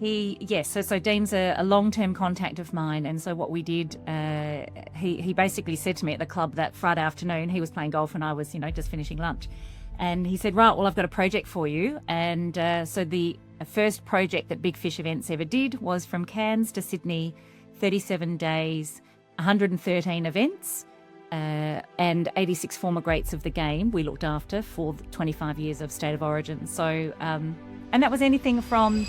So Dean's a long-term contact of mine, and so what we did, he basically said to me at the club that Friday afternoon, he was playing golf and I was, just finishing lunch, and he said, right, well, I've got a project for you. And so the first project that Big Fish Events ever did was from Cairns to Sydney, 37 days, 113 events, and 86 former greats of the game we looked after for 25 years of State of Origin. So, and that was anything from...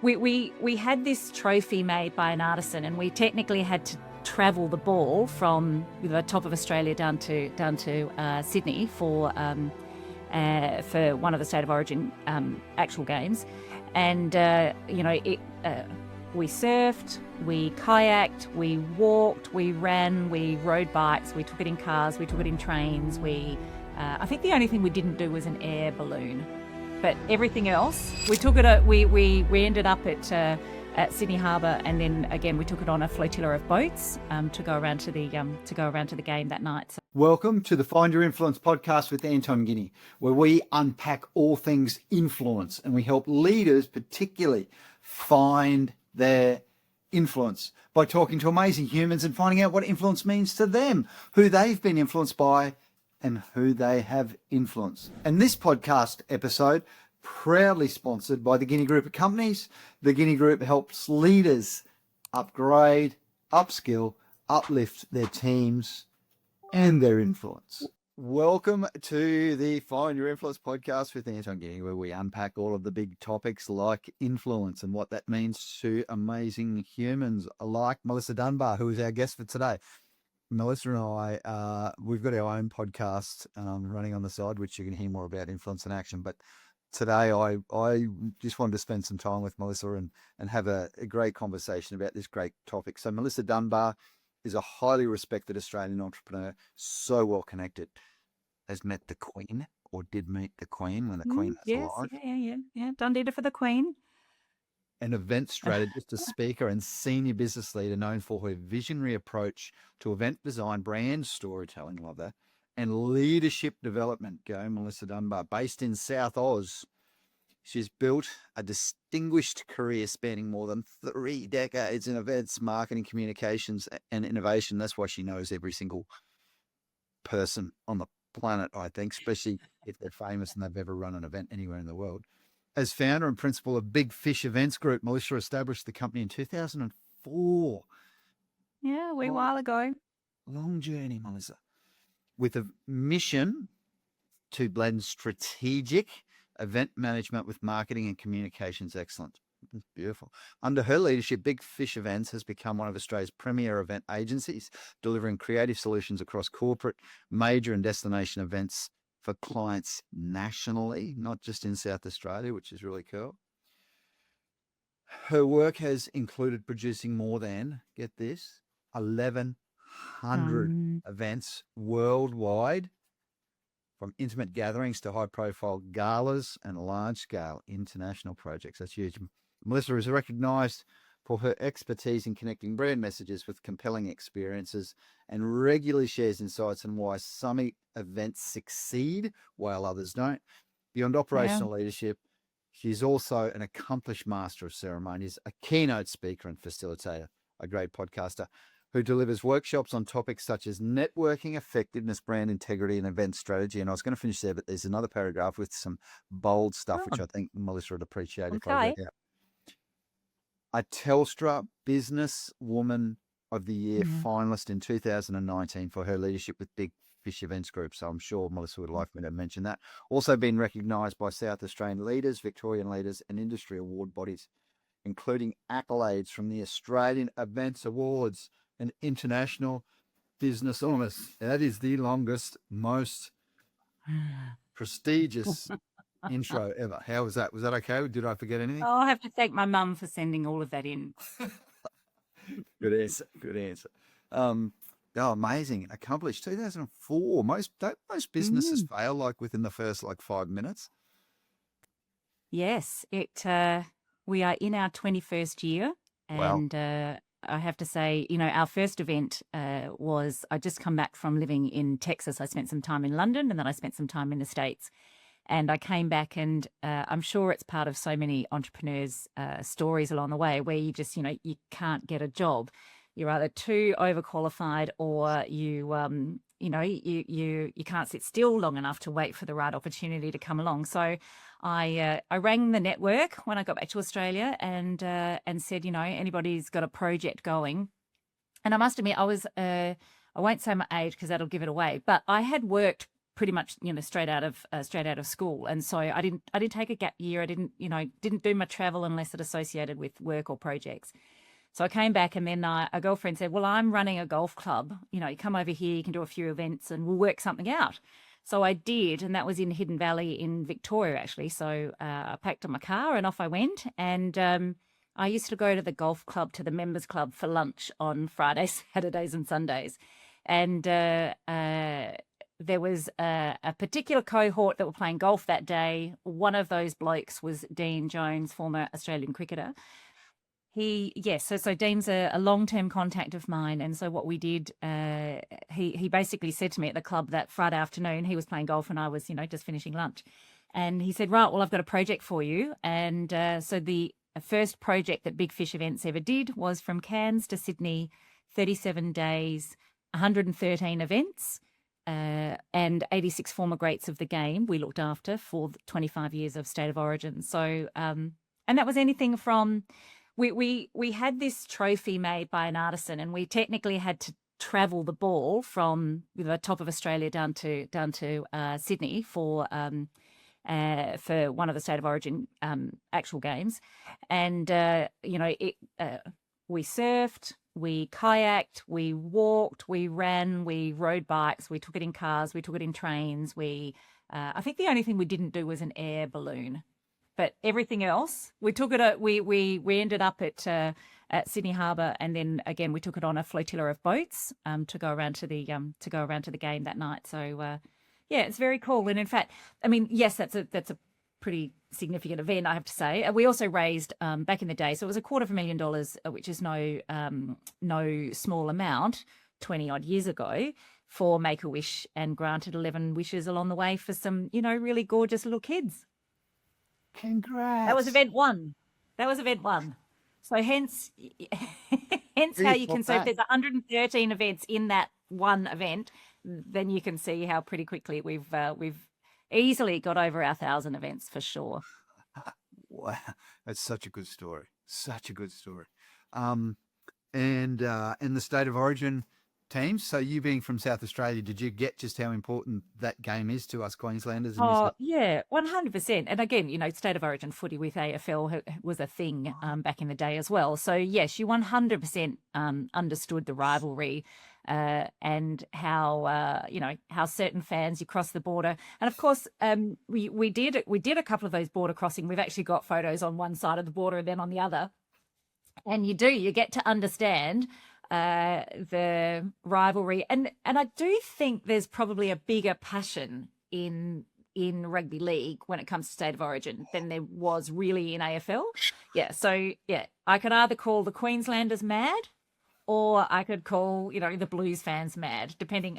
We had this trophy made by an artisan, and we technically had to travel the ball from the top of Australia down to Sydney for one of the State of Origin actual games. And we surfed, we kayaked, we walked, we ran, we rode bikes, we took it in cars, we took it in trains. I think the only thing we didn't do was an air balloon. But everything else, we took it. We ended up at Sydney Harbour, and then again we took it on a flotilla of boats to go around to the game that night. So. Welcome to the Find Your Influence podcast with Anton, where we unpack all things influence, and we help leaders particularly find their influence by talking to amazing humans and finding out what influence means to them, who they've been influenced by, and who they have influenced. And this podcast episode, proudly sponsored by the Guinea Group of companies. The Guinea Group helps leaders upgrade, upskill, uplift their teams and their influence. Welcome to the Find Your Influence podcast with Anton Guinea, where we unpack all of the big topics like influence and what that means to amazing humans like Melissa Dunbar, who is our guest for today. Melissa and I, we've got our own podcast running on the side, which you can hear more about influence and action. But today I just wanted to spend some time with Melissa and have a great conversation about this great topic. So Melissa Dunbar is a highly respected Australian entrepreneur, so well connected, has met the Queen, or did meet the Queen when the Queen was alive. Yeah. Done did it for the Queen. An event strategist, a speaker, and senior business leader known for her visionary approach to event design, brand storytelling, love that, and leadership development. Go, Melissa Dunbar. Based in South Oz, she's built a distinguished career spanning more than 3 decades in events, marketing, communications, and innovation. That's why she knows every single person on the planet, I think, especially if they're famous and they've ever run an event anywhere in the world. As founder and principal of Big Fish Events Group, Melissa established the company in 2004. Yeah, a wee while ago. Long journey, Melissa. With a mission to blend strategic event management with marketing and communications excellence. It's beautiful. Under her leadership, Big Fish Events has become one of Australia's premier event agencies, delivering creative solutions across corporate, major and destination events for clients nationally, not just in South Australia, which is really cool. Her work has included producing more than, get this, 1,100 events worldwide, from intimate gatherings to high-profile galas and large-scale international projects. That's huge. Melissa is recognised for her expertise in connecting brand messages with compelling experiences, and regularly shares insights on why some events succeed while others don't. Beyond operational leadership, she's also an accomplished master of ceremonies, a keynote speaker and facilitator, a great podcaster who delivers workshops on topics such as networking, effectiveness, brand integrity, and event strategy. And I was going to finish there, but there's another paragraph with some bold stuff, which I think Melissa would appreciate if I read out. A Telstra Businesswoman of the Year finalist in 2019 for her leadership with Big Fish Events Group. So I'm sure Melissa would like me to mention that. Also been recognised by South Australian leaders, Victorian leaders, and industry award bodies, including accolades from the Australian Events Awards and International Business Honours. That is the longest, most prestigious intro ever. How was that? Was that okay? Did I forget anything? Oh, I have to thank my mum for sending all of that in. Good answer. Good answer. Amazing. Accomplished. 2004. Most businesses fail like within the first 5 minutes. Yes, we are in our 21st year, and I have to say, our first event was, I just come back from living in Texas. I spent some time in London, and then I spent some time in the States. And I came back, and I'm sure it's part of so many entrepreneurs' stories along the way where you just, you can't get a job. You're either too overqualified, or you can't sit still long enough to wait for the right opportunity to come along. So I rang the network when I got back to Australia and said, anybody's got a project going. And I must admit, I won't say my age because that'll give it away, but I had worked pretty much, straight out of school. And so I didn't take a gap year. I didn't do my travel unless it associated with work or projects. So I came back, and then a girlfriend said, well, I'm running a golf club. You come over here, you can do a few events and we'll work something out. So I did, and that was in Hidden Valley in Victoria, actually. So I packed up my car and off I went. And I used to go to the golf club, to the members club, for lunch on Fridays, Saturdays and Sundays. And there was a particular cohort that were playing golf that day. One of those blokes was Dean Jones, former Australian cricketer. So Dean's a long-term contact of mine. And so what we did, he basically said to me at the club that Friday afternoon, he was playing golf and I was, just finishing lunch. And he said, right, well, I've got a project for you. And so the first project that Big Fish Events ever did was from Cairns to Sydney, 37 days, 113 events, and 86 former greats of the game we looked after for 25 years of State of Origin. So, and that was anything from... We had this trophy made by an artisan, and we technically had to travel the ball from the top of Australia down to Sydney for one of the State of Origin actual games. And we surfed, we kayaked, we walked, we ran, we rode bikes, we took it in cars, we took it in trains. I think the only thing we didn't do was an air balloon. But everything else, we took it. We ended up at Sydney Harbour, and then again we took it on a flotilla of boats to go around to the game that night. So it's very cool. And in fact, I mean, yes, that's a pretty significant event, I have to say. We also raised back in the day, so it was $250,000, which is no small amount, 20 odd years ago, for Make-A-Wish, and granted 11 wishes along the way for some really gorgeous little kids. Congrats. That was event one. So hence how you can, so if there's 113 events in that one event, then you can see how pretty quickly we've easily got over our 1,000 events for sure. Wow, that's such a good story. And the State of Origin teams, so you being from South Australia, did you get just how important that game is to us Queenslanders? Yeah, 100%. And again, State of Origin footy with AFL was a thing back in the day as well. So yes, you 100% understood the rivalry and how certain fans, you cross the border. And of course, we did a couple of those border crossing. We've actually got photos on one side of the border and then on the other. And you get to understand the rivalry, and I do think there's probably a bigger passion in rugby league when it comes to State of Origin than there was really in AFL. I could either call the Queenslanders mad, or I could call the Blues fans mad, depending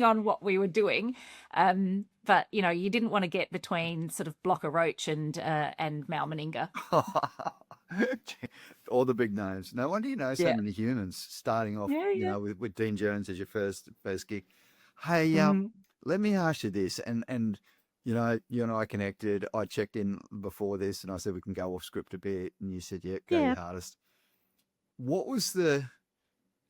on what we were doing. But you didn't want to get between sort of Blocker Roach and Mal Meninga. All the big names. No wonder so many humans starting off, with Dean Jones as your first gig. Hey, let me ask you this, and you and I connected. I checked in before this, and I said we can go off script a bit, and you said, go your hardest. What was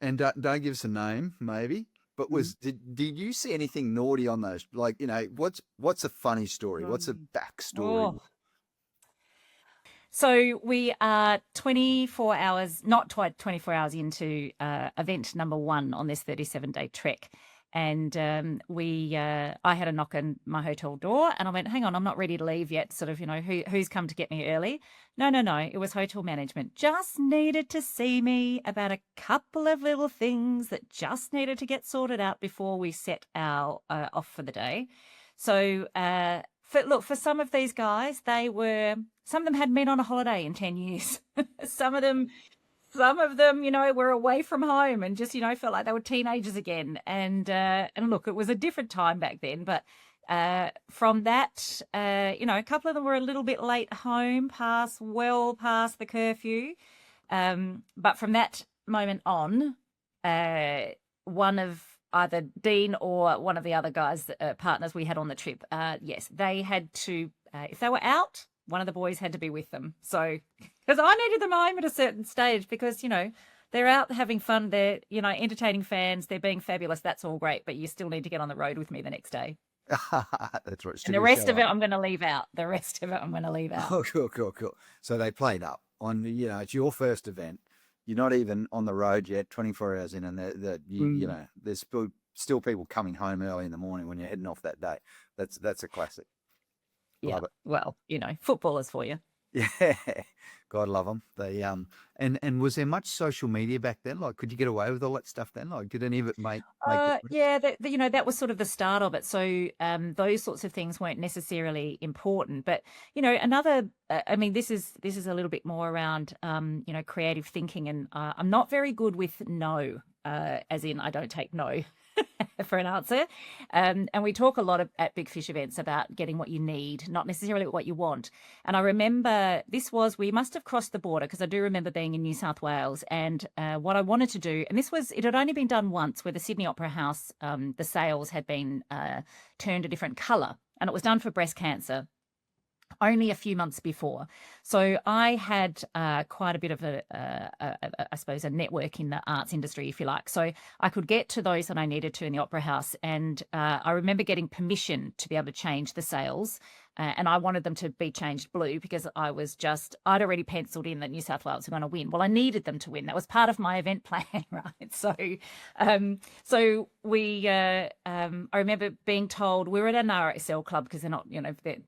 and don't give us a name, maybe, but did you see anything naughty on those? Like, what's a funny story? What's a backstory? Oh. So we are 24 hours, not quite 24 hours into event number 1 on this 37-day trek. And I had a knock on my hotel door, and I went, hang on, I'm not ready to leave yet. Sort of, who's come to get me early? No. It was hotel management. Just needed to see me about a couple of little things that just needed to get sorted out before we set our off for the day. So for some of these guys, some of them hadn't been on a holiday in 10 years. Some of them, were away from home and just, felt like they were teenagers again. And look, it was a different time back then, but From that, a couple of them were a little bit late home, well past the curfew. But from that moment on, one of either Dean or one of the other guys, partners we had on the trip, yes, they had to, if they were out, one of the boys had to be with them. So, because I needed them home at a certain stage because, they're out having fun. They're, entertaining fans. They're being fabulous. That's all great. But you still need to get on the road with me the next day. That's right. And the rest of it, I'm going to leave out. Oh, Cool. So they played up on, it's your first event. You're not even on the road yet, 24 hours in, and there's still people coming home early in the morning when you're heading off that day. That's a classic. Yeah. Love it. Well, footballers for you. Yeah, God love them. They and was there much social media back then? Like, could you get away with all that stuff then? Like, did any of it make yeah, that was sort of the start of it. So those sorts of things weren't necessarily important. But another, this is a little bit more around creative thinking, and I'm not very good with no, as in I don't take no for an answer. And we talk a lot at Big Fish events about getting what you need, not necessarily what you want. And I remember we must have crossed the border, because I do remember being in New South Wales, and what I wanted to do, and it had only been done once, where the Sydney Opera House, the sails had been turned a different colour, and it was done for breast cancer only a few months before. So I had quite a bit of I suppose, a network in the arts industry, if you like. So I could get to those that I needed to in the Opera House. And I remember getting permission to be able to change the sails. And I wanted them to be changed blue because I'd already penciled in that New South Wales were going to win. Well, I needed them to win. That was part of my event plan, right? So, I remember being told we were at an RSL club, because they're not,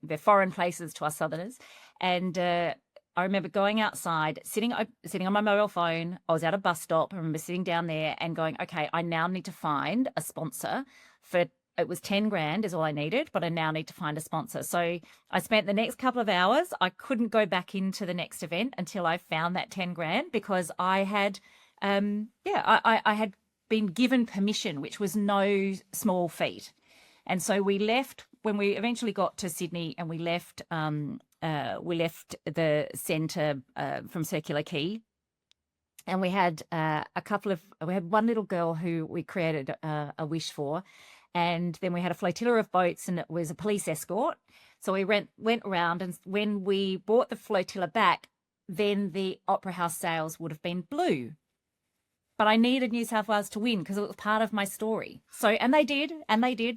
they're foreign places to us Southerners. And I remember going outside, sitting on my mobile phone. I was at a bus stop. I remember sitting down there and going, okay, I now need to find a sponsor for. It was 10 grand is all I needed, but I now need to find a sponsor. So I spent the next couple of hours. I couldn't go back into the next event until I found that 10 grand, because I had, I had been given permission, which was no small feat. And so we left when we eventually got to Sydney, and we left the centre from Circular Quay. And we had we had one little girl who we created a wish for. And then we had a flotilla of boats, and it was a police escort. So we went around, and when we brought the flotilla back, then the Opera House sails would have been blue. But I needed New South Wales to win because it was part of my story. So, and they did.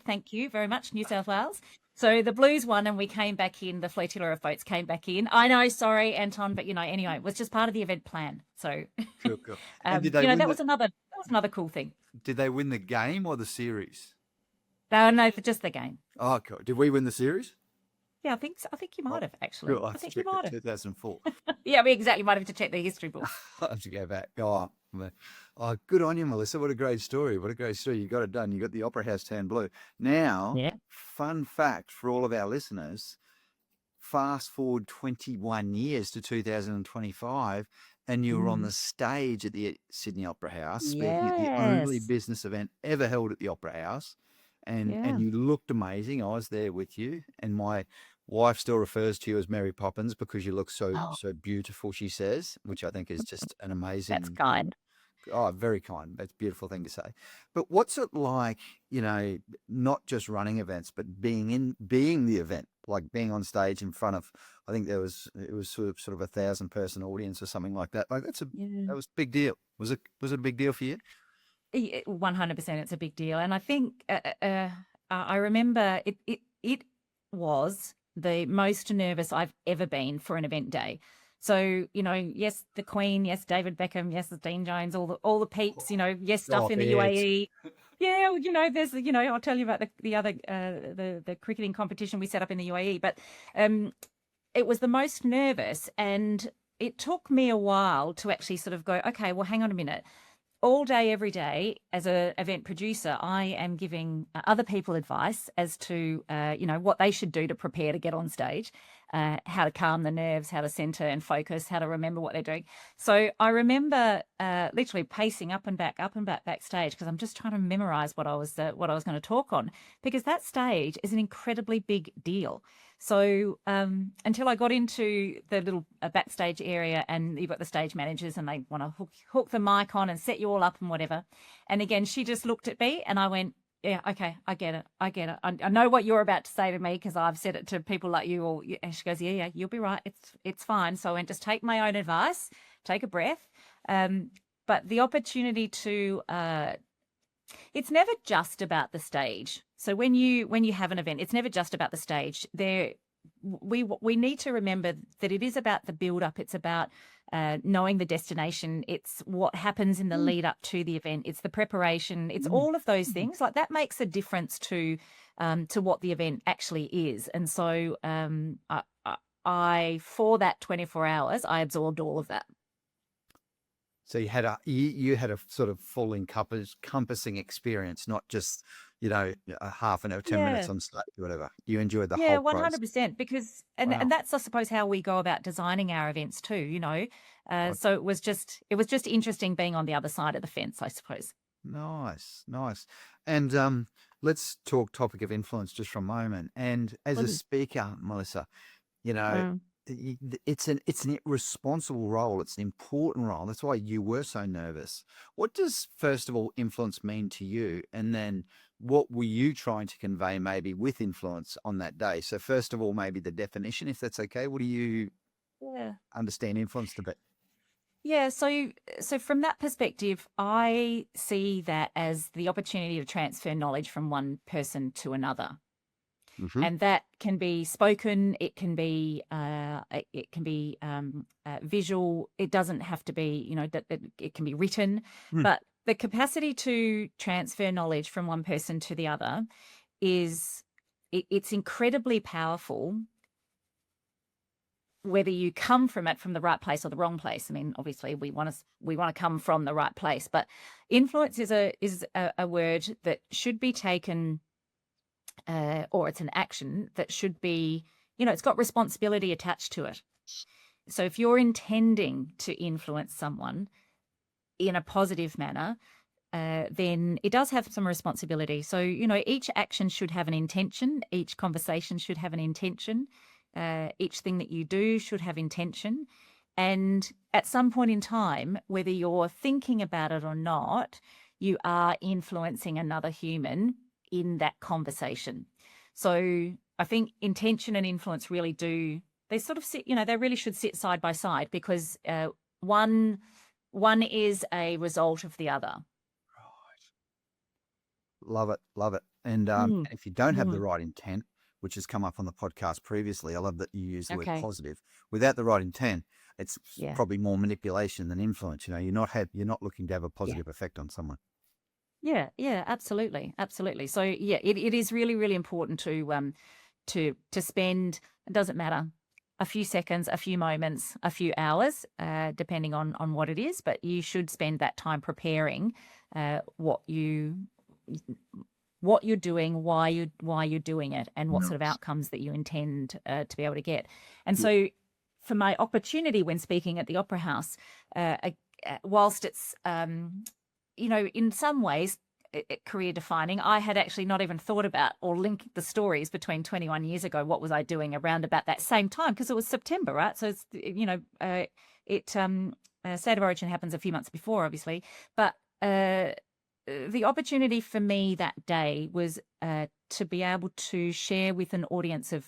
Thank you very much, New South Wales. So the Blues won, and we came back in. The flotilla of boats came back in. I know, sorry, Anton, but anyway, it was just part of the event plan. So, cool. That was another cool thing. Did they win the game or the series? No, for just the game. Oh, cool. Did we win the series? Yeah, I think so. I think you might have, actually. Cool. I think you might have. 2004. Yeah, we exactly might have to check the history book. I have to go back. Oh, good on you, Melissa. What a great story. You got it done. You got the Opera House turned blue. Now, Fun fact for all of our listeners, fast forward 21 years to 2025, and you were on the stage at the Sydney Opera House, speaking at the only business event ever held at the Opera House. And you looked amazing. I was there with you, and my wife still refers to you as Mary Poppins because you look so beautiful, she says, which I think is just an amazing. That's kind. Oh, very kind. That's a beautiful thing to say. But what's it like, not just running events, but being the event, like being on stage in front of, I think it was sort of 1,000-person audience or something like that. Like that was a big deal. Was it a big deal for you? 100%, it's a big deal. And I think I remember it was the most nervous I've ever been for an event day. So, yes, the Queen, yes, David Beckham, yes, Dean Jones, all the peeps, yes, stuff in the UAE. Yeah, there's, I'll tell you about the other, the cricketing competition we set up in the UAE. But it was the most nervous, and it took me a while to actually sort of go, okay, well, hang on a minute. all day, every day, as an event producer, I am giving other people advice as to, what they should do to prepare to get on stage, how to calm the nerves, how to center and focus, how to remember what they're doing. So I remember literally pacing up and back backstage, because I'm just trying to memorize what I was going to talk on, because that stage is an incredibly big deal. So until I got into the little backstage area, and you've got the stage managers and they want to hook the mic on and set you all up and whatever. And again, she just looked at me and I went, yeah, okay, I get it. I know what you're about to say to me, because I've said it to people like you. And she goes, yeah, you'll be right. It's fine. So I went, just take my own advice, take a breath. But the opportunity to, it's never just about the stage. So when you have an event, it's never just about the stage. We need to remember that it is about the build up. It's about knowing the destination. It's what happens in the lead up to the event. It's the preparation. It's all of those things. Like, that makes a difference to what the event actually is. And so I for that 24 hours, I absorbed all of that. So you had a sort of full encompassing experience, not just, a half an hour, 10 minutes on stage, whatever. You enjoyed the whole process. 100%. Because and that's, I suppose, how we go about designing our events too. So it was just interesting being on the other side of the fence, I suppose. Nice. And let's talk topic of influence just for a moment. And as a speaker, Melissa, it's an responsible role. It's an important role. That's why you were so nervous. What does, first of all, influence mean to you? And then what were you trying to convey maybe with influence on that day? So first of all, maybe the definition, if that's okay. What do you understand influence to be? Yeah, so from that perspective, I see that as the opportunity to transfer knowledge from one person to another. Mm-hmm. And that can be spoken. It can be visual. It doesn't have to be, it can be written. But the capacity to transfer knowledge from one person to the other it's incredibly powerful, whether you come from it from the right place or the wrong place. I mean, obviously we want to come from the right place, but influence is a word that should be taken. Or it's an action that should be, it's got responsibility attached to it. So if you're intending to influence someone in a positive manner, then it does have some responsibility. So, each action should have an intention. Each conversation should have an intention. Each thing that you do should have intention. And at some point in time, whether you're thinking about it or not, you are influencing another human in that conversation. So I think intention and influence really they sort of sit, they really should sit side by side, because one is a result of the other. Right. Love it. And if you don't have the right intent, which has come up on the podcast previously, I love that you use the word positive. Without the right intent, it's probably more manipulation than influence. You're not looking to have a positive effect on someone. Yeah, absolutely. So it is really, really important to spend, it doesn't matter, a few seconds, a few moments, a few hours, depending on what it is, but you should spend that time preparing what you're doing, why you're doing it, and what sort of outcomes that you intend to be able to get. And so for my opportunity when speaking at the Opera House, whilst it's in some ways career defining, I had actually not even thought about or linked the stories between 21 years ago. What was I doing around about that same time? Because it was September, right? So it's, State of Origin happens a few months before, obviously. But the opportunity for me that day was to be able to share with an audience of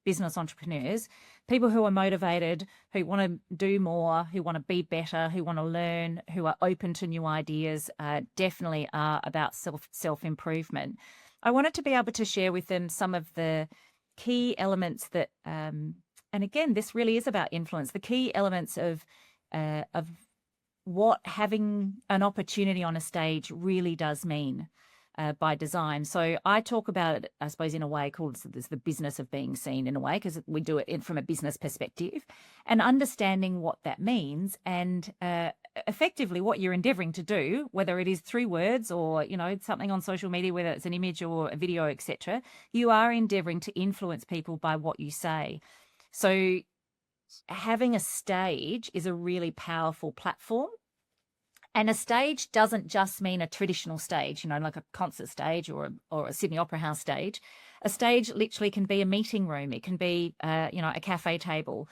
business entrepreneurs, people who are motivated, who want to do more, who want to be better, who want to learn, who are open to new ideas, definitely are about self-improvement. I wanted to be able to share with them some of the key elements that, and again, this really is about influence, the key elements of what having an opportunity on a stage really does mean. by design. So I talk about it, I suppose, in a way called the business of being seen, in a way, because we do it from a business perspective, and understanding what that means and effectively what you're endeavoring to do, whether it is through words or, you know, something on social media, whether it's an image or a video, etc. You are endeavoring to influence people by what you say. So having a stage is a really powerful platform. And a stage doesn't just mean a traditional stage, you know, like a concert stage or a Sydney Opera House stage. A stage literally can be a meeting room. It can be, you know, a cafe table.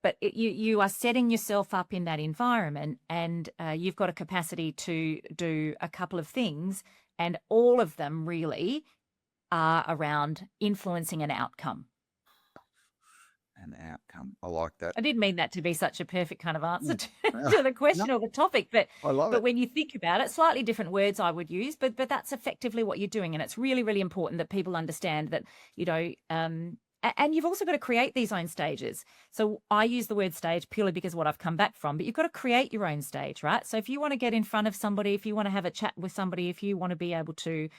But you are setting yourself up in that environment, and you've got a capacity to do a couple of things, and all of them really are around influencing an outcome. An outcome. I like that. I didn't mean that to be such a perfect kind of answer to the question or the topic, but I love it. when you think about it, slightly different words I would use, but that's effectively what you're doing. And it's really, really important that people understand that, you know, and you've also got to create these own stages. So I use the word stage purely because of what I've come back from, but you've got to create your own stage, right? So if you want to get in front of somebody, if you want to have a chat with somebody, if you want to be able to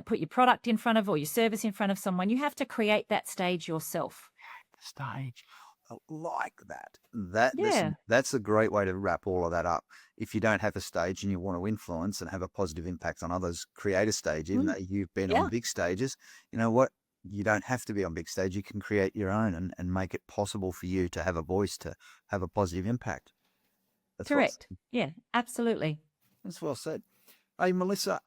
put your product in front of or your service in front of someone, you have to create that stage yourself. Stage. I like that. Listen, Yeah. that's a great way to wrap all of that up. If you don't have a stage and you want to influence and have a positive impact on others, create a stage. Even though you've been on big stages, you know what? You don't have to be on big stage. You can create your own and make it possible for you to have a voice, to have a positive impact. That's Correct. Yeah, absolutely. That's well said. Hey, Melissa,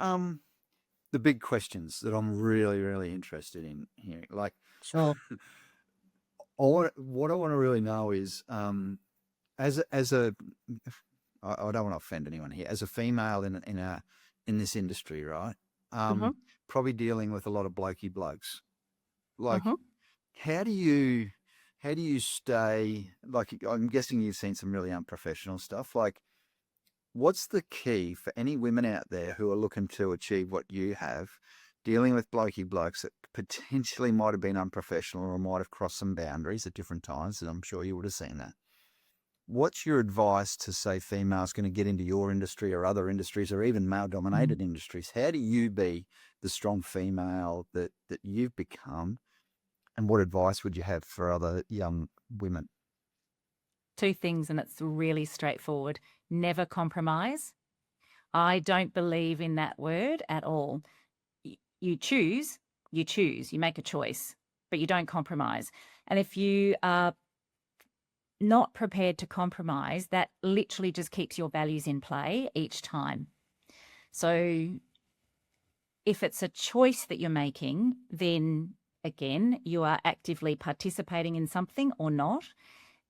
the big questions that I'm really, really interested in hearing, like, Sure. what I want to really know is, as a, I don't want to offend anyone here, as a female in this industry, right? Probably dealing with a lot of blokey blokes. Like, how do you stay? Like, I'm guessing you've seen some really unprofessional stuff. Like, what's the key for any women out there who are looking to achieve what you have, dealing with blokey blokes that potentially might have been unprofessional or might have crossed some boundaries at different times, and I'm sure you would have seen that. What's your advice to, say, females going to get into your industry or other industries or even male-dominated industries? How do you be the strong female that you've become, and what advice would you have for other young women? Two things, and it's really straightforward. Never compromise. I don't believe in that word at all. You choose, you make a choice, but you don't compromise. And if you are not prepared to compromise, that literally just keeps your values in play each time. So if it's a choice that you're making, then again, you are actively participating in something or not.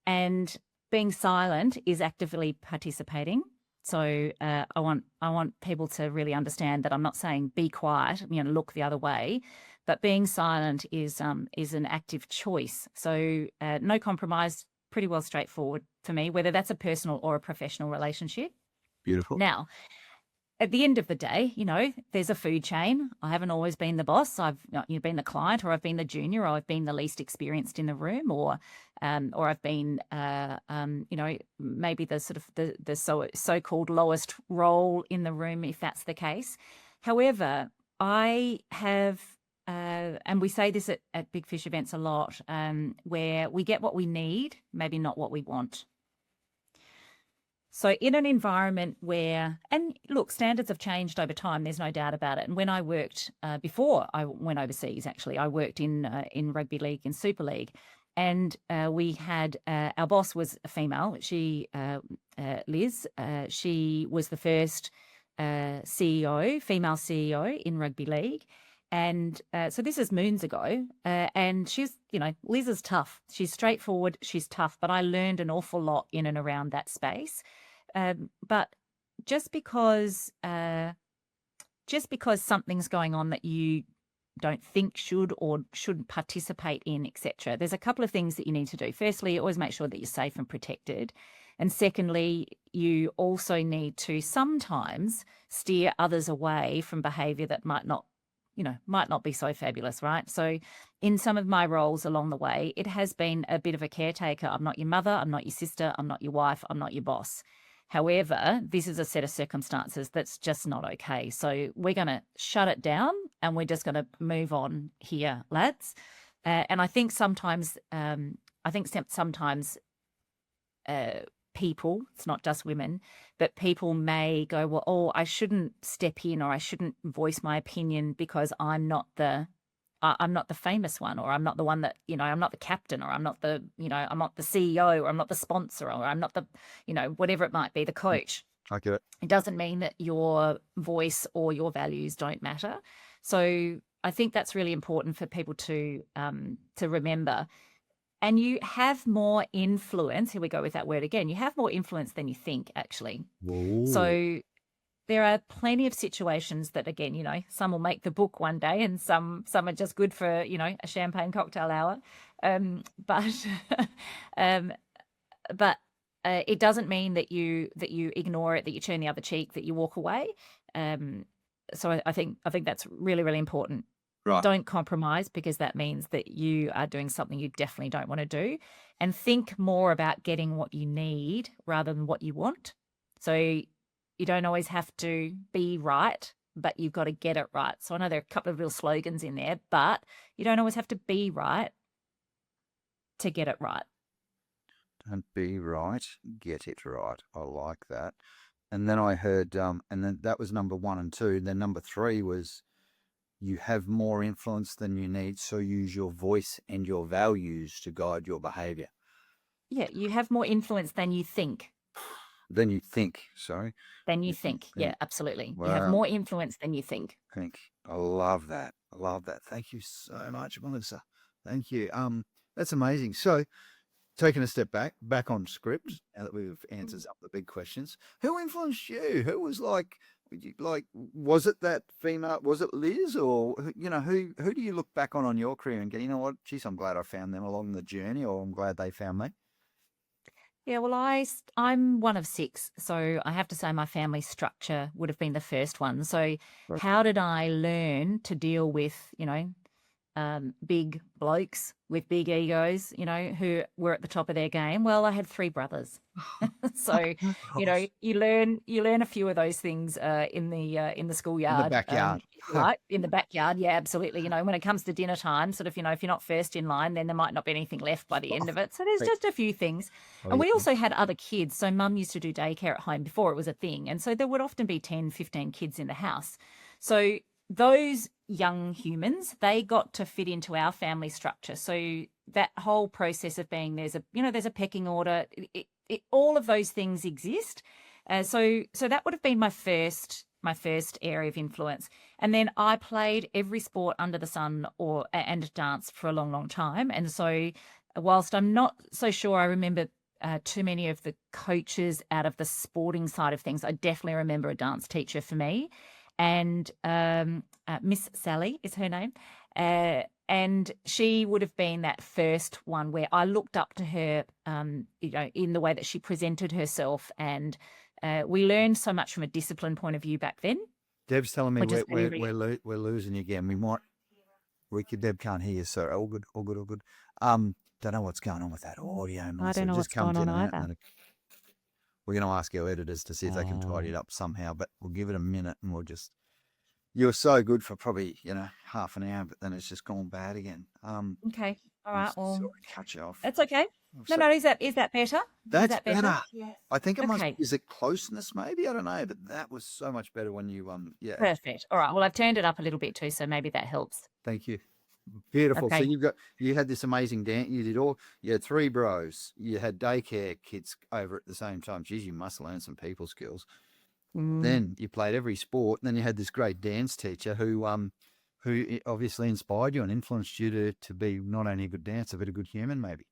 And being silent is actively participating. So I want people to really understand that I'm not saying be quiet, you know, look the other way, but being silent is an active choice. So no compromise, pretty well straightforward for me, whether that's a personal or a professional relationship. Beautiful. Now, at the end of the day, you know, there's a food chain. I haven't always been the boss. I've been the client, or I've been the junior, or I've been the least experienced in the room, or I've been, you know, maybe the sort of the so-called lowest role in the room, if that's the case. However, I have, and we say this at Big Fish events a lot, where we get what we need, maybe not what we want. So in an environment where, and look, standards have changed over time, there's no doubt about it. And when I worked, before I went overseas, actually, I worked in rugby league, in Super League. And we had, our boss was a female, she, Liz, she was the first CEO, female CEO in rugby league. And so this is moons ago, and she's, you know, Liz is tough. She's straightforward, she's tough, but I learned an awful lot in and around that space. But just because something's going on that you don't think should or shouldn't participate in, etc., there's a couple of things that you need to do. Firstly, always make sure that you're safe and protected. And secondly, you also need to sometimes steer others away from behaviour that might not be so fabulous, right? So in some of my roles along the way, it has been a bit of a caretaker. I'm not your mother, I'm not your sister, I'm not your wife, I'm not your boss. However, this is a set of circumstances that's just not okay. So we're going to shut it down and we're just going to move on here, lads. And I think sometimes, people, it's not just women, but people may go, well, oh, I shouldn't step in or I shouldn't voice my opinion because I'm not the famous one, or I'm not the one that, I'm not the captain, or I'm not the, I'm not the CEO, or I'm not the sponsor, or I'm not the, whatever it might be, the coach. I get it. It doesn't mean that your voice or your values don't matter. So I think that's really important for people to remember. And you have more influence. Here we go with that word again. You have more influence than you think, actually. Whoa. So there are plenty of situations that, again, some will make the book one day, and some are just good for, a champagne cocktail hour. But it doesn't mean that you ignore it, that you turn the other cheek, that you walk away. So I think that's really, really important. Right. Don't compromise, because that means that you are doing something you definitely don't want to do, and think more about getting what you need rather than what you want. So you don't always have to be right, but you've got to get it right. So I know there are a couple of little slogans in there, but you don't always have to be right to get it right. Don't be right, get it right. I like that. And then I heard, and then that was number 1 and 2. Then number 3 was, you have more influence than you need, so use your voice and your values to guide your behavior. Yeah, you have more influence than you think. Than you think, sorry. Than you think. Yeah, absolutely. Wow. You have more influence than you think. I love that. I love that. Thank you so much, Melissa. Thank you. That's amazing. So, taking a step back on script, now that we've answered some of the big questions, who influenced you? Who was like, was it that female? Was it Liz, or who do you look back on your career and go, you know what, geez, I'm glad I found them along the journey, or I'm glad they found me? Yeah, well, I'm one of 6, so I have to say my family structure would have been the first one. So how did I learn to deal with, big blokes with big egos, who were at the top of their game? Well, I had 3 brothers. So, you learn a few of those things in the schoolyard. In the backyard. Right, in the backyard. Yeah, absolutely. When it comes to dinner time, sort of, if you're not first in line, then there might not be anything left by the end of it. So there's just a few things. And we also had other kids. So mum used to do daycare at home before it was a thing. And so there would often be 10, 15 kids in the house. So those young humans, they got to fit into our family structure. So that whole process of being, there's a pecking order, all of those things exist. So that would have been my first area of influence. And then I played every sport under the sun and dance for a long, long time. And so whilst I'm not so sure I remember too many of the coaches out of the sporting side of things, I definitely remember a dance teacher for me. And Miss Sally is her name. And she would have been that first one where I looked up to her, in the way that she presented herself. And we learned so much from a discipline point of view back then. Deb's telling me we're losing you again. Deb can't hear you, so all good. Don't know what's going on with that audio. I don't know what's going on either. We're going to ask our editors to see if they can tidy it up somehow, but we'll give it a minute and you were so good for probably, half an hour, but then it's just gone bad again. Okay. All right. Well, sorry to cut you off. That's okay. No, is that better? That's better. Yeah. I think is it closeness maybe? I don't know, but that was so much better when you, yeah. Perfect. All right. Well, I've turned it up a little bit too, so maybe that helps. Thank you. Beautiful. Okay. So you had this amazing dance. You had 3 bros. You had daycare kids over at the same time. Geez, you must learn some people skills. Then you played every sport. And then you had this great dance teacher who obviously inspired you and influenced you to be not only a good dancer, but a good human, maybe.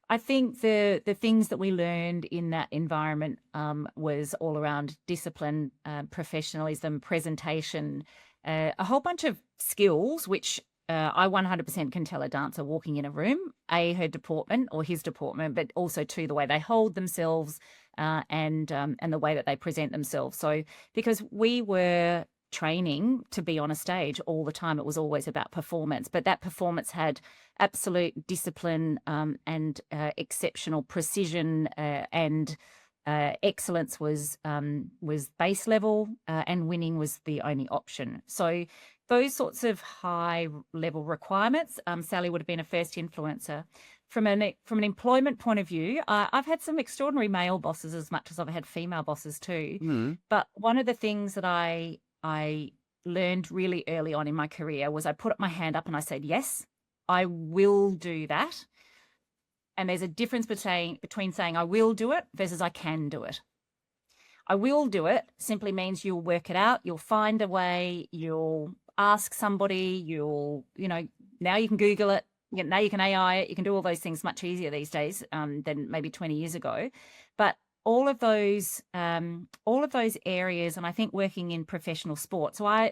I think the things that we learned in that environment was all around discipline, professionalism, presentation, a whole bunch of skills, which I 100% can tell a dancer walking in a room, her deportment or his deportment, but also the way they hold themselves and the way that they present themselves. So because we were training to be on a stage all the time, it was always about performance, but that performance had absolute discipline and exceptional precision and excellence was base level, and winning was the only option. So those sorts of high level requirements, Sally would have been a first influencer. From an employment point of view, I've had some extraordinary male bosses as much as I've had female bosses too. But one of the things that I learned really early on in my career was I put my hand up and I said, yes, I will do that. And there's a difference between saying I will do it versus I can do it. I will do it simply means you'll work it out, you'll find a way, you'll ask somebody, now you can Google it, now you can AI it, you can do all those things much easier these days than maybe 20 years ago. But all of those areas, and I think working in professional sport. So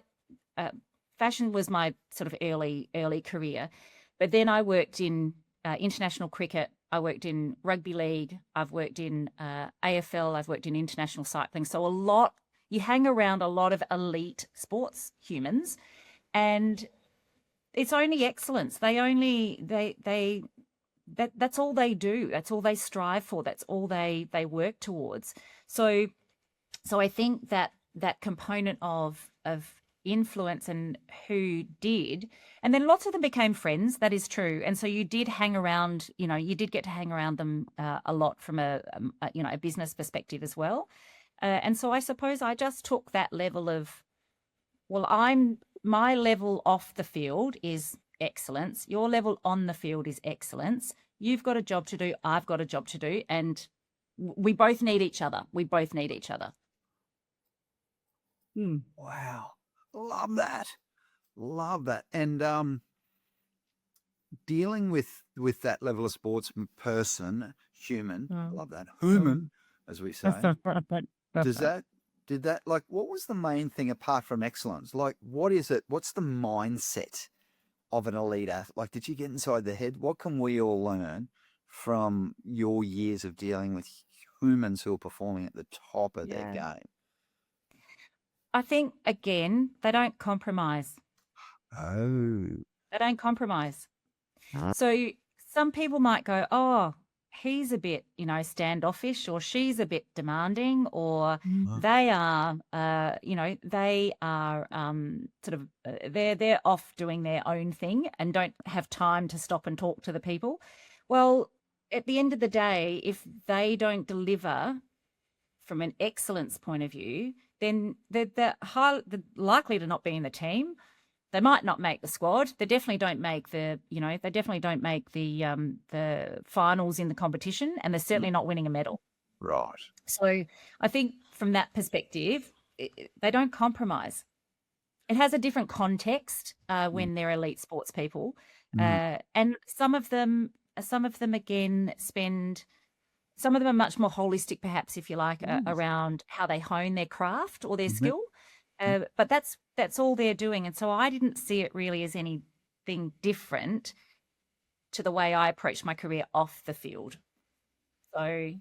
fashion was my sort of early career, but then I worked in international cricket. I worked in rugby league. I've worked in AFL. I've worked in international cycling. So you hang around a lot of elite sports humans, and it's only excellence. That's all they do. That's all they strive for. That's all they work towards. So I think that component of influence and who did, and then lots of them became friends. That is true. And so you did hang around, you did get to hang around them a lot from a business perspective as well. And so I suppose I just took that level of, my level off the field is excellence. Your level on the field is excellence. You've got a job to do. I've got a job to do. And we both need each other. Wow. Love that. And dealing with that level of sports person, human, love that, human, as we say. Did that, like, what was the main thing apart from excellence? Like, what is it? What's the mindset of an elite athlete? Like, did you get inside the head? What can we all learn from your years of dealing with humans who are performing at the top of their game? I think, again, they don't compromise. Oh. They don't compromise. So some people might go, oh, he's a bit, standoffish, or she's a bit demanding, or they are, they're off doing their own thing and don't have time to stop and talk to the people. Well, at the end of the day, if they don't deliver from an excellence point of view, then they're likely to not be in the team. They might not make the squad. They definitely don't make the finals in the competition, and they're certainly not winning a medal. Right. So I think from that perspective, they don't compromise. It has a different context when they're elite sports people, and some of them again spend. Some of them are much more holistic, perhaps, if you like, around how they hone their craft or their skill. But that's all they're doing. And so I didn't see it really as anything different to the way I approached my career off the field. So,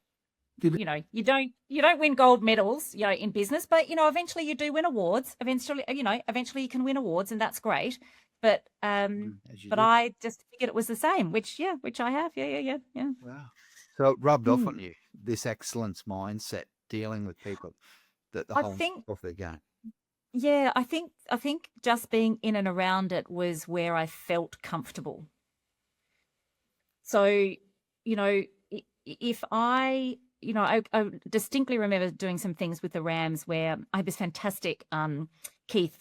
you don't win gold medals, in business, but, eventually you do win awards. Eventually you can win awards, and that's great. But I just figured it was the same, which I have. Yeah. Wow. So it rubbed off on you, this excellence mindset, dealing with people that the whole off their game. Yeah, I think just being in and around it was where I felt comfortable. So, if I distinctly remember doing some things with the Rams where I had this fantastic Keith,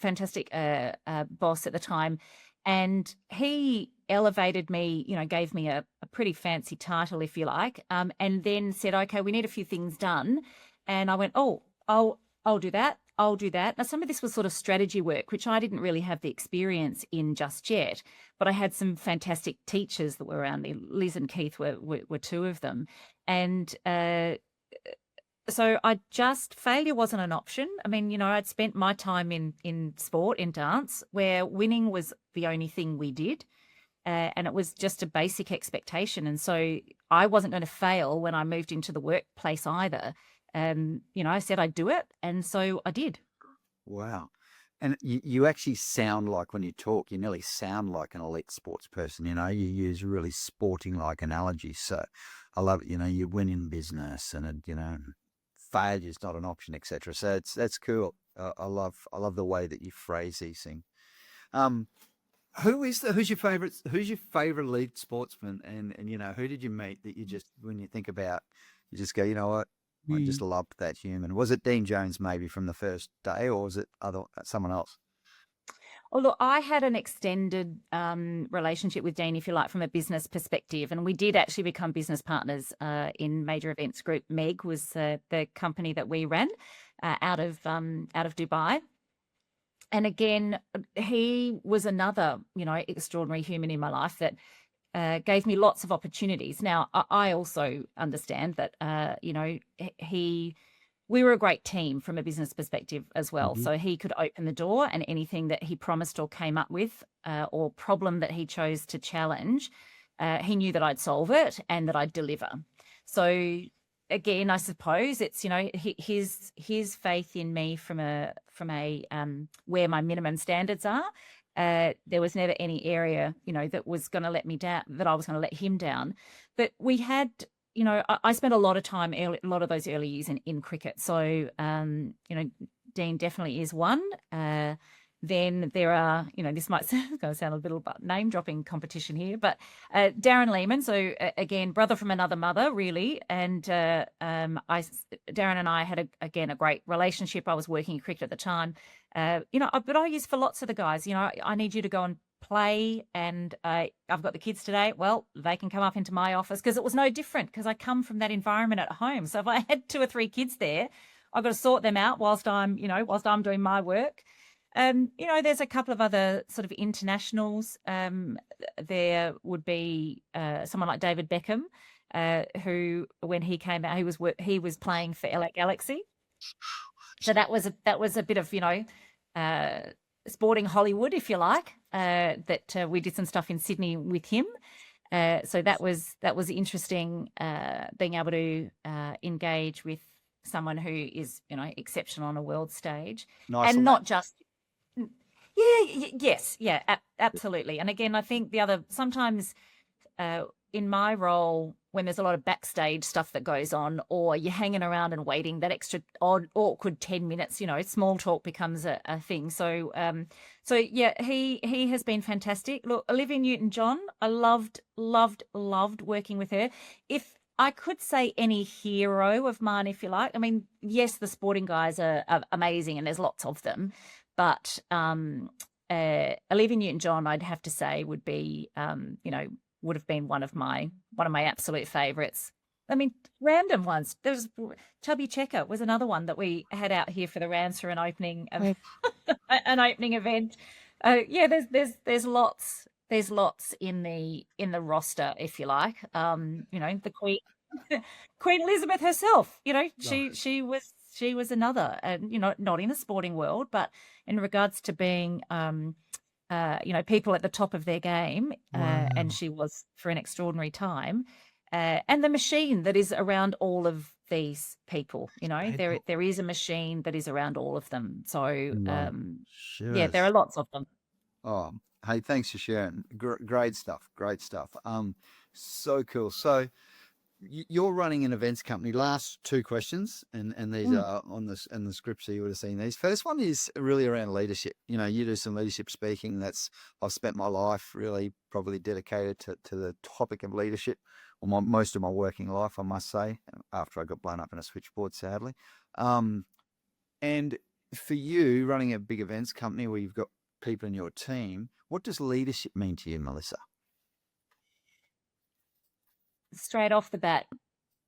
boss at the time, and he elevated me, gave me a pretty fancy title, if you like, and then said, okay, we need a few things done. And I went, oh, I'll do that. I'll do that. Now, some of this was sort of strategy work, which I didn't really have the experience in just yet, but I had some fantastic teachers that were around me. Liz and Keith were two of them. And so failure wasn't an option. I mean, I'd spent my time in sport, in dance, where winning was the only thing we did. And it was just a basic expectation. And so I wasn't going to fail when I moved into the workplace either. I said I'd do it. And so I did. Wow. And you actually sound like, when you talk, you nearly sound like an elite sports person. You use really sporting like analogies. So I love it. You win in business and, failure is not an option, etc. So that's cool. I love the way that you phrase these things. Who's your favorite lead sportsman, and who did you meet that you just, when you think about, you just go, you know what, I just loved that human? Was it Dean Jones maybe from the first day, or was it someone else? Oh, look, I had an extended relationship with Dean, if you like, from a business perspective. And we did actually become business partners in Major Events Group. Meg was the company that we ran out of Dubai. And again, he was another, extraordinary human in my life that gave me lots of opportunities. Now, I also understand that, we were a great team from a business perspective as well. Mm-hmm. So he could open the door, and anything that he promised or came up with or problem that he chose to challenge, he knew that I'd solve it and that I'd deliver. So again, I suppose it's, his faith in me from a where my minimum standards are. There was never any area, that was going to let me down, that I was going to let him down. But we had, I spent a lot of time, a lot of those early years in cricket. So, Dean definitely is one. Then there are, this might sound a little bit name dropping competition here, but Darren Lehmann. So again, brother from another mother, really. And Darren and I had a great relationship. I was working in cricket at the time, but I used for lots of the guys. I need you to go and play, and I've got the kids today. Well, they can come up into my office, because it was no different, because I come from that environment at home. So if I had 2 or 3 kids there, I've got to sort them out whilst I'm doing my work. There's a couple of other sort of internationals. There would be someone like David Beckham, who, when he came out, he was playing for LA Galaxy. So that was a bit of, sporting Hollywood, if you like, that we did some stuff in Sydney with him. So that was interesting, being able to engage with someone who is, exceptional on a world stage. Nice. And not just, yes, absolutely. And again, I think sometimes in my role, when there's a lot of backstage stuff that goes on, or you're hanging around and waiting, that extra awkward 10 minutes, small talk becomes a thing. So, he has been fantastic. Look, Olivia Newton-John, I loved working with her. If I could say any hero of mine, if you like, I mean, yes, the sporting guys are amazing, and there's lots of them, but Olivia Newton-John, I'd have to say, would be, would have been one of my absolute favourites. I mean, random ones. There was Chubby Checker was another one that we had out here for the rounds for an opening event. There's lots. There's lots in the roster, if you like. The Queen Queen Elizabeth herself. She was another, and not in the sporting world, but in regards to being people at the top of their game, Wow. and she was for an extraordinary time, and the machine that is around all of these people. There is a machine that is around all of them. So Sure. there are lots of them. Oh, hey, thanks for sharing. Great stuff. So cool. So you're running an events company. Last 2 questions, and these are on this in the script, so you would have seen these. First one is really around leadership. You do some leadership speaking. I've spent my life really probably dedicated to the topic of leadership, or most of my working life, I must say, after I got blown up in a switchboard, sadly. And for you, running a big events company where you've got people in your team, what does leadership mean to you, Melissa? Straight off the bat,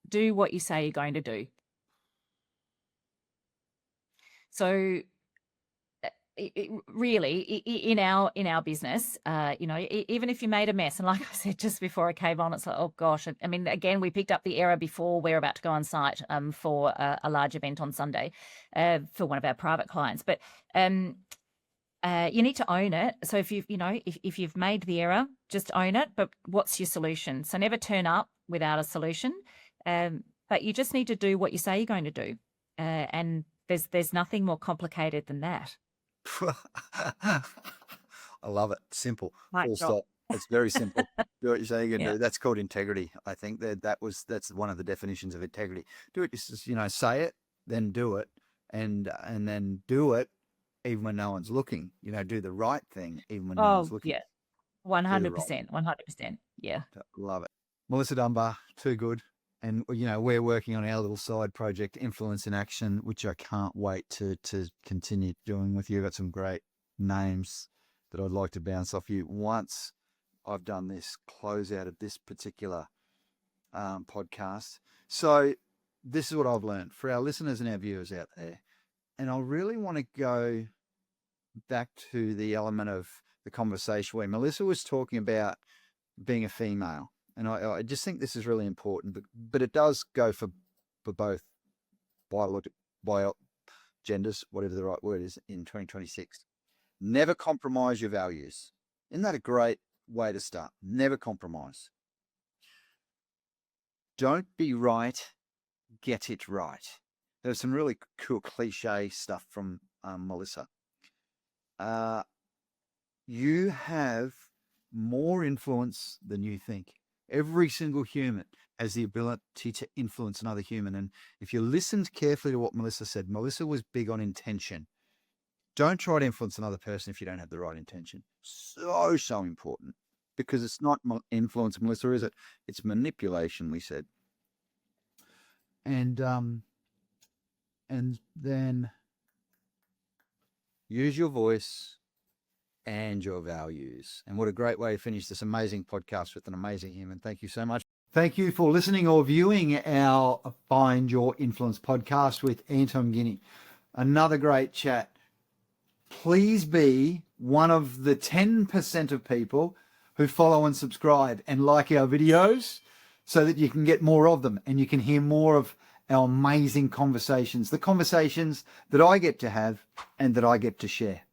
do what you say you're going to do. So really, in our business, even if you made a mess, and like I said just before I came on, it's like, oh gosh, I mean, again, we picked up the error before we're about to go on site for a large event on Sunday for one of our private clients, but you need to own it. So if you've made the error, just own it. But what's your solution? So never turn up without a solution. But you just need to do what you say you're going to do. And there's nothing more complicated than that. I love it. Simple. Full stop. It's very simple. Do what you say you're going to do. That's called integrity. I think that's one of the definitions of integrity. Do it. Just say it. then do it, and then do it even when no one's looking. You know, do the right thing even when no one's Oh, looking. yeah. Do the right 100%. 100%. Yeah. Love it. Melissa Dunbar, too good. And, you know, we're working on our little side project, Influence in Action, which I can't wait to continue doing with you. I've got some great names that I'd like to bounce off you once I've done this closeout of this particular podcast. So this is what I've learned for our listeners and our viewers out there. And I really want to go back to the element of the conversation where Melissa was talking about being a female. And I just think this is really important, but it does go for both bio genders, whatever the right word is, in 2026. Never compromise your values. Isn't that a great way to start? Never compromise. Don't be right, get it right. There's some really cool cliche stuff from Melissa. You have more influence than you think. Every single human has the ability to influence another human. And if you listened carefully to what Melissa said, Melissa was big on intention. Don't try to influence another person if you don't have the right intention. So important, because it's not influence, Melissa, is it? It's manipulation, we said. And then use your voice and your values. And what a great way to finish this amazing podcast with an amazing human. Thank you so much. Thank you for listening or viewing our Find Your Influence podcast with Anton Guinea. Another great chat. Please be one of the 10% of people who follow and subscribe and like our videos so that you can get more of them and you can hear more of our amazing conversations, the conversations that I get to have and that I get to share.